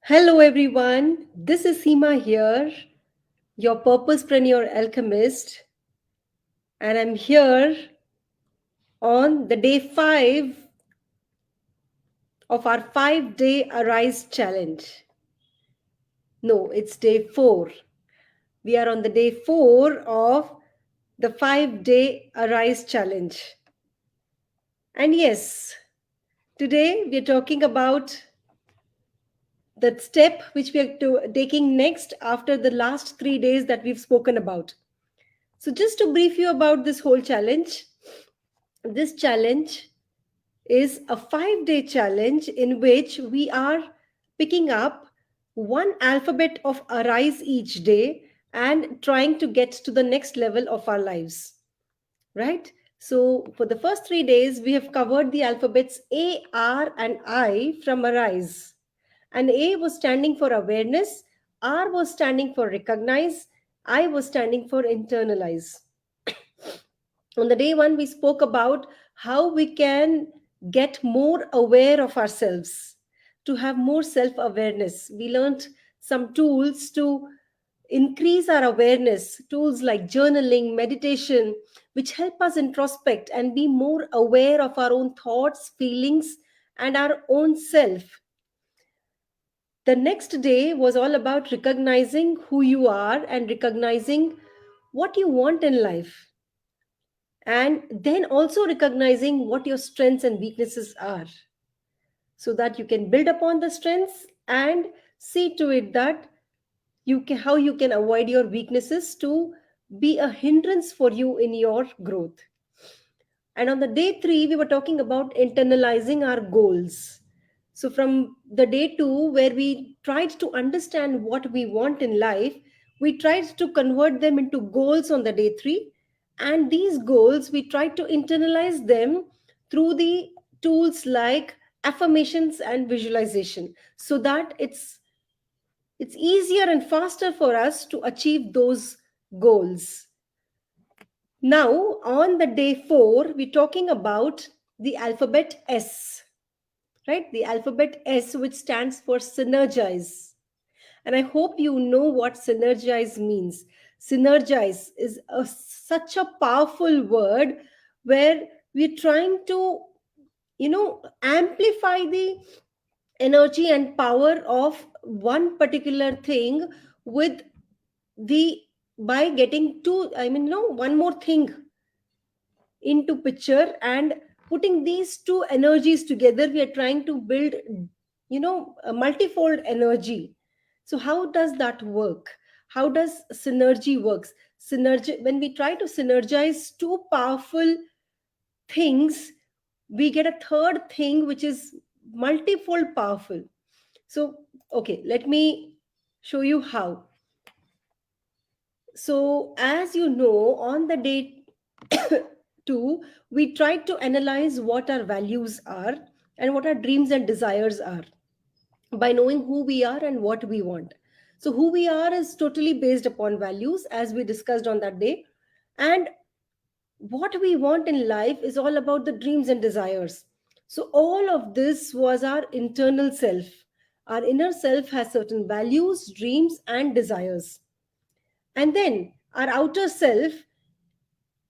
Hello, everyone. This is Seema here, your purposepreneur alchemist, and I'm here on the day 5 of our 5-day Arise challenge. No, it's day 4. We are on the day 4 of the 5-day Arise challenge. And yes, today we are talking about the step which we are taking next after the last 3 days that we've spoken about. So, just to brief you about this whole challenge, this challenge is a 5-day challenge in which we are picking up one alphabet of Arise each day and trying to get to the next level of our lives, right? So, for the first 3 days, we have covered the alphabets A, R, and I from Arise. And A was standing for awareness, R was standing for recognize, I was standing for internalize. On the day one, we spoke about how we can get more aware of ourselves, to have more self awareness. We learned some tools to increase our awareness, tools like journaling, meditation, which help us introspect and be more aware of our own thoughts, feelings, and our own self. The next day was all about recognizing who you are and recognizing what you want in life, and then also recognizing what your strengths and weaknesses are, so that you can build upon the strengths and see to it that you can how you can avoid your weaknesses to be a hindrance for you in your growth. And on the day 3, we were talking about internalizing our goals. So, from the day 2, where we tried to understand what we want in life, we tried to convert them into goals on the day 3. And these goals, we tried to internalize them through the tools like affirmations and visualization, so that it's easier and faster for us to achieve those goals. Now, on the day 4, we're talking about the alphabet S, right? The alphabet S, which stands for synergize. And I hope you know what synergize means. Synergize is such a powerful word where we're trying to, amplify the energy and power of one particular thing with the by getting two, one more thing into picture, and putting these two energies together, we are trying to build a multifold energy. So how does that work? How does synergy works? Synergy, when we try to synergize two powerful things, we get a third thing which is multifold powerful. So okay, let me show you how. So as you know, on the day 2, we tried to analyze what our values are and what our dreams and desires are by knowing who we are and what we want. So, who we are is totally based upon values, as we discussed on that day. And what we want in life is all about the dreams and desires. So, all of this was our internal self. Our inner self has certain values, dreams, and desires. And then our outer self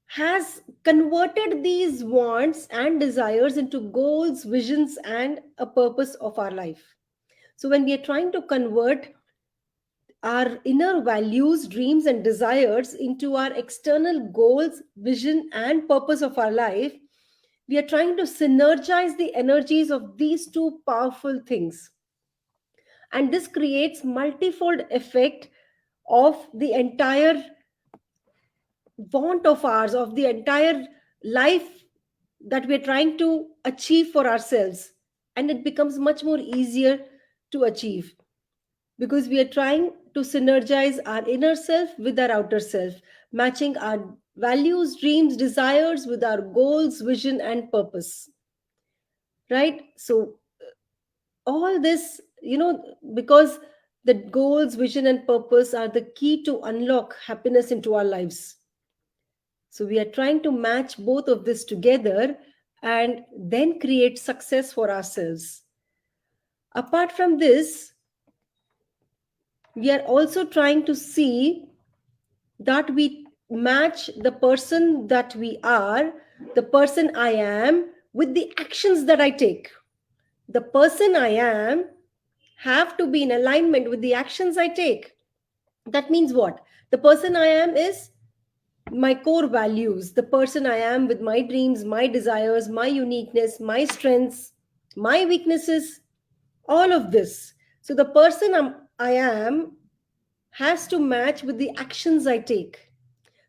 has converted these wants and desires into goals, visions, and a purpose of our life. So, when we are trying to convert our inner values, dreams, and desires into our external goals, vision, and purpose of our life, we are trying to synergize the energies of these two powerful things. And this creates multifold effect of the entire want of ours, of the entire life that we're trying to achieve for ourselves. And it becomes much more easier to achieve because we are trying to synergize our inner self with our outer self, matching our values, dreams, desires with our goals, vision, and purpose. Right? So, all this, because the goals, vision, and purpose are the key to unlock happiness into our lives. So we are trying to match both of this together and then create success for ourselves. Apart from this, We are also trying to see that we match the person that we are, the person I am, with the actions that I take. The person I am have to be in alignment with the actions I take. That means what? The person I am is my core values, the person I am with my dreams, my desires, my uniqueness, my strengths, my weaknesses, all of this. So the person I am has to match with the actions I take.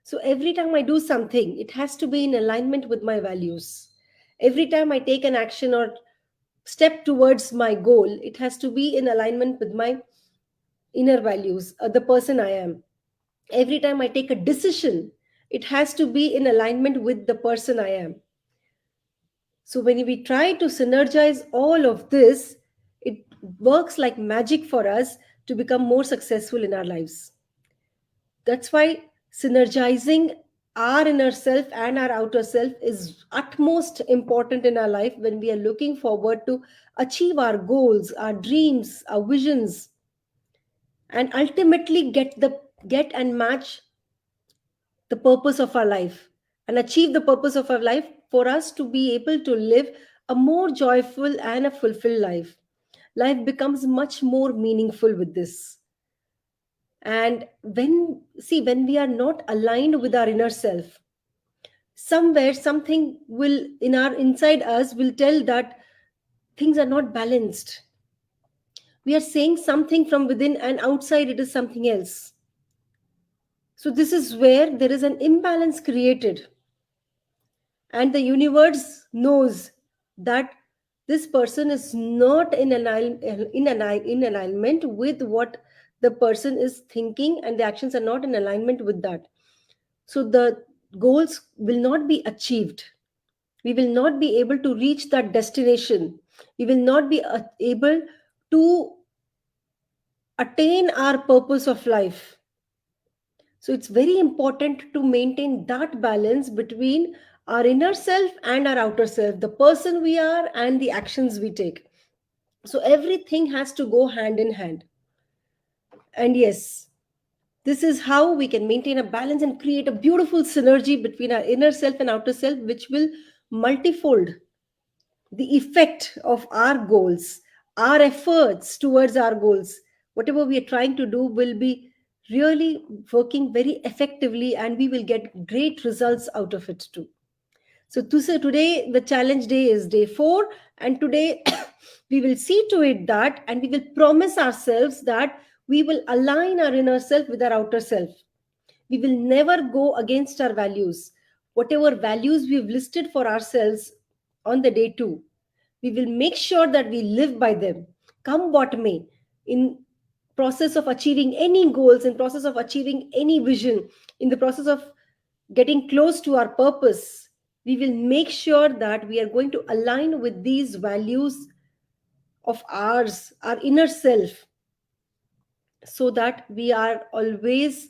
So every time I do something, it has to be in alignment with my values. Every time I take an action or step towards my goal, it has to be in alignment with my inner values, the person I am. Every time I take a decision, it has to be in alignment with the person I am. So when we try to synergize all of this, it works like magic for us to become more successful in our lives. That's why synergizing our inner self and our outer self is utmost important in our life when we are looking forward to achieve our goals, our dreams, our visions, and ultimately get and match the purpose of our life and achieve the purpose of our life for us to be able to live a more joyful and a fulfilled life. Life becomes much more meaningful with this. And when we are not aligned with our inner self, somewhere something will in our inside us will tell that things are not balanced. We are saying something from within and outside it is something else. So this is where there is an imbalance created, and the universe knows that this person is not in alignment with what the person is thinking, and the actions are not in alignment with that. So the goals will not be achieved. We will not be able to reach that destination. We will not be able to attain our purpose of life. So it's very important to maintain that balance between our inner self and our outer self, the person we are and the actions we take. So everything has to go hand in hand. And yes, this is how we can maintain a balance and create a beautiful synergy between our inner self and outer self, which will multifold the effect of our goals, our efforts towards our goals. Whatever we are trying to do will be really working very effectively, and we will get great results out of it too. So to say today, the challenge day is day 4, and today we will see to it that, and we will promise ourselves that we will align our inner self with our outer self. We will never go against our values. Whatever values we've listed for ourselves on the day 2, we will make sure that we live by them, come what may, in process of achieving any goals, in process of achieving any vision, in the process of getting close to our purpose. We will make sure that we are going to align with these values of ours, our inner self, so that we are always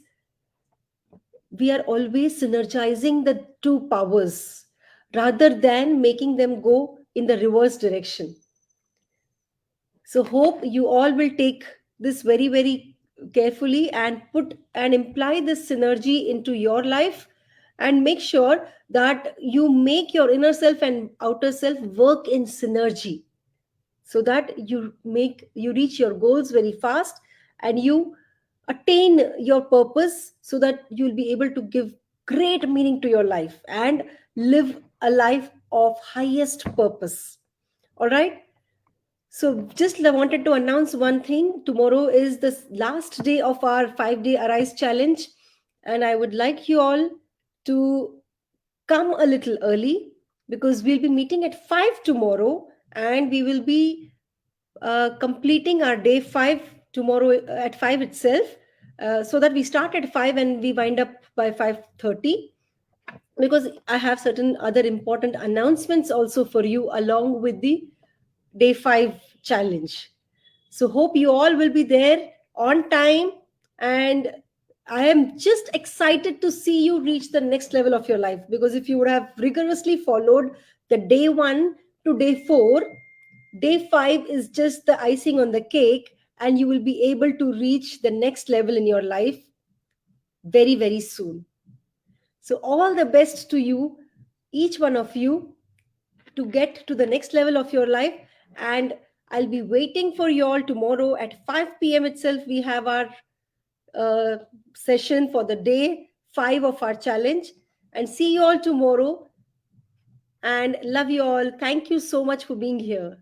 synergizing the two powers rather than making them go in the reverse direction. So hope you all will take this very, very carefully and put and imply this synergy into your life, and make sure that you make your inner self and outer self work in synergy, so that you reach your goals very fast, and you attain your purpose, so that you'll be able to give great meaning to your life and live a life of highest purpose. All right, so just I wanted to announce one thing. Tomorrow is the last day of our 5-day Arise challenge, and I would like you all to come a little early, because we'll be meeting at 5 tomorrow, and we will be completing our day 5 tomorrow at 5 itself, so that we start at 5 and we wind up by 5:30, because I have certain other important announcements also for you along with the day 5 challenge. So hope you all will be there on time, and I am just excited to see you reach the next level of your life, because if you would have rigorously followed the day 1 to day 4, day 5 is just the icing on the cake, and you will be able to reach the next level in your life very, very soon. So, all the best to you, each one of you, to get to the next level of your life. And I'll be waiting for you all tomorrow at 5 p.m. itself. We have our uh, session for the day 5 of our challenge. And see you all tomorrow. And love you all. Thank you so much for being here.